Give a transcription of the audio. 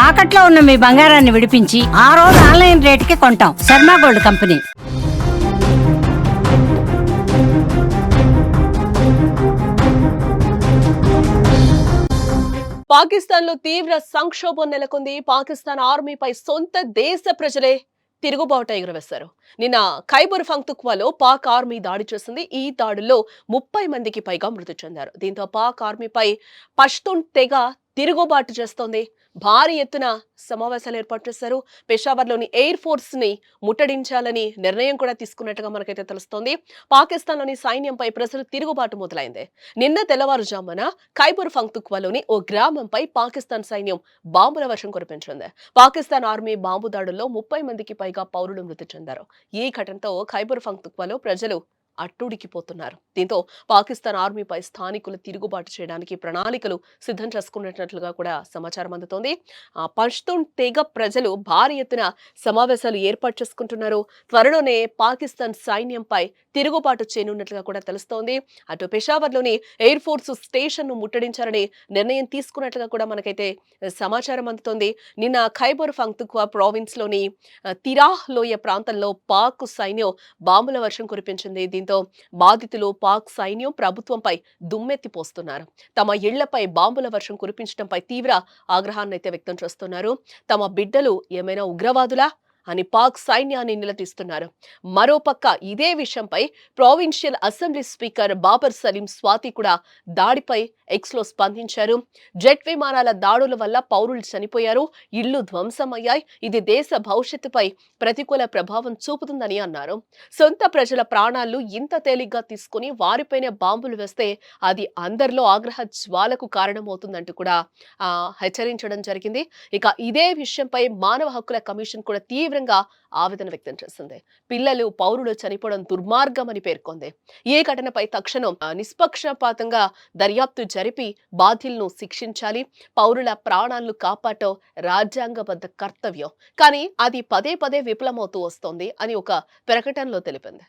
తాకట్లో ఉన్న మీ బంగారాన్ని విడిపించి ఆ రోజు ఆన్లైన్ రేటుకి కొంటాం. Sharma gold company. పాకిస్తాన్ లో తీవ్ర సంక్షోభం నెలకొంది. పాకిస్తాన్ ఆర్మీపై సొంత దేశ ప్రజలే తిరుగుబాటు ఎగురవేశారు. నిన్న ఖైబర్ పఖ్తూన్ఖ్వాలో పాక్ ఆర్మీ దాడి చేసింది. ఈ దాడుల్లో 30 మందికి పైగా మృతి చెందారు. దీంతో పాక్ ఆర్మీపై పష్తూన్ తెగ తిరుగుబాటు చేస్తోంది. భారీ ఎత్తున సమావేశాలు ఏర్పాటు చేశారు. పెషావర్లోని ఎయిర్ ఫోర్స్ ని ముట్టడించాలని నిర్ణయం కూడా తీసుకున్నట్టుగా మనకైతే తెలుస్తోంది. పాకిస్తాన్లోని సైన్యంపై ప్రజలు తిరుగుబాటు మొదలైంది. నిన్న తెల్లవారుజామున ఖైబర్ పఖ్తూన్ఖ్వాలోని ఓ గ్రామంపై పాకిస్తాన్ సైన్యం బాంబుల వర్షం కురిపించింది. పాకిస్తాన్ ఆర్మీ బాంబు దాడుల్లో 30 మందికి పైగా పౌరులు మృతి చెందారు. ఈ ఘటనతో ఖైబర్ పఖ్తూన్ఖ్వాలో ప్రజలు అట్టుడికిపోతున్నారు. దీంతో పాకిస్తాన్ ఆర్మీపై స్థానికులు తిరుగుబాటు చేయడానికి ప్రణాళికలు సిద్ధం చేసుకున్నట్లుగా కూడా సమాచారం అందుతోంది. పష్తూన్ తెగ ప్రజలు భారీ ఎత్తున సమావేశాలు ఏర్పాటు చేసుకుంటున్నారు. త్వరలోనే పాకిస్తాన్ సైన్యంపై తిరుగుబాటు చేయనున్నట్లుగా కూడా తెలుస్తోంది. అటు పెషావర్లోని ఎయిర్ ఫోర్స్ స్టేషన్ ను ముట్టడించాలని నిర్ణయం తీసుకున్నట్లుగా కూడా మనకైతే సమాచారం అందుతోంది. నిన్న ఖైబర్ పఖ్తూన్ఖ్వా ప్రావిన్స్ లోని తిరాహ్ లోయ ప్రాంతంలో పాక్ సైన్యం బాంబుల వర్షం కురిపించింది. దీంతో బాధితులు పాక్ సైన్యం ప్రభుత్వంపై దుమ్మెత్తిపోస్తున్నారు. తమ ఇళ్లపై బాంబుల వర్షం కురిపించడంపై తీవ్ర ఆగ్రహాన్ని అయితే వ్యక్తం చేస్తున్నారు. తమ బిడ్డలు ఏమైనా ఉగ్రవాదులా అని పాక్ సైన్యాన్ని నిలదీస్తున్నారు. మరోపక్క ఇదే విషయంపై provincial assembly speaker Babar Saleem Swati కూడా దాడిపై ఎక్స్ లో స్పందించారు. జెట్ విమానాల దాడుల వల్ల పౌరులు చనిపోయారు, ఇళ్లు ధ్వంసమయ్యాయి. ఇది దేశ భవిష్యత్తుపై ప్రతికూల ప్రభావం చూపుతుందని అన్నారు. సొంత ప్రజల ప్రాణాలను ఇంత తేలిగ్గా తీసుకుని వారిపైనే బాంబులు వేస్తే అది అందరిలో ఆగ్రహ జ్వాలకు కారణమవుతుందంటూ కూడా హెచ్చరించడం జరిగింది. ఇక ఇదే విషయంపై మానవ హక్కుల కమిషన్ కూడా తీవ్రంగా ఆవేదన వ్యక్తం చేసింది. పిల్లలు, పౌరులు చనిపోవడం దుర్మార్గమని పేర్కొంది. ఈ ఘటనపై తక్షణం నిష్పక్షపాతంగా దర్యాప్తు జరిపి బాధ్యులను శిక్షించాలి. పౌరుల ప్రాణాలను కాపాడటం రాజ్యాంగబద్ధ కర్తవ్యం. కానీ అది పదే పదే విఫలమవుతూ వస్తోంది అని ఒక ప్రకటనలో తెలిపింది.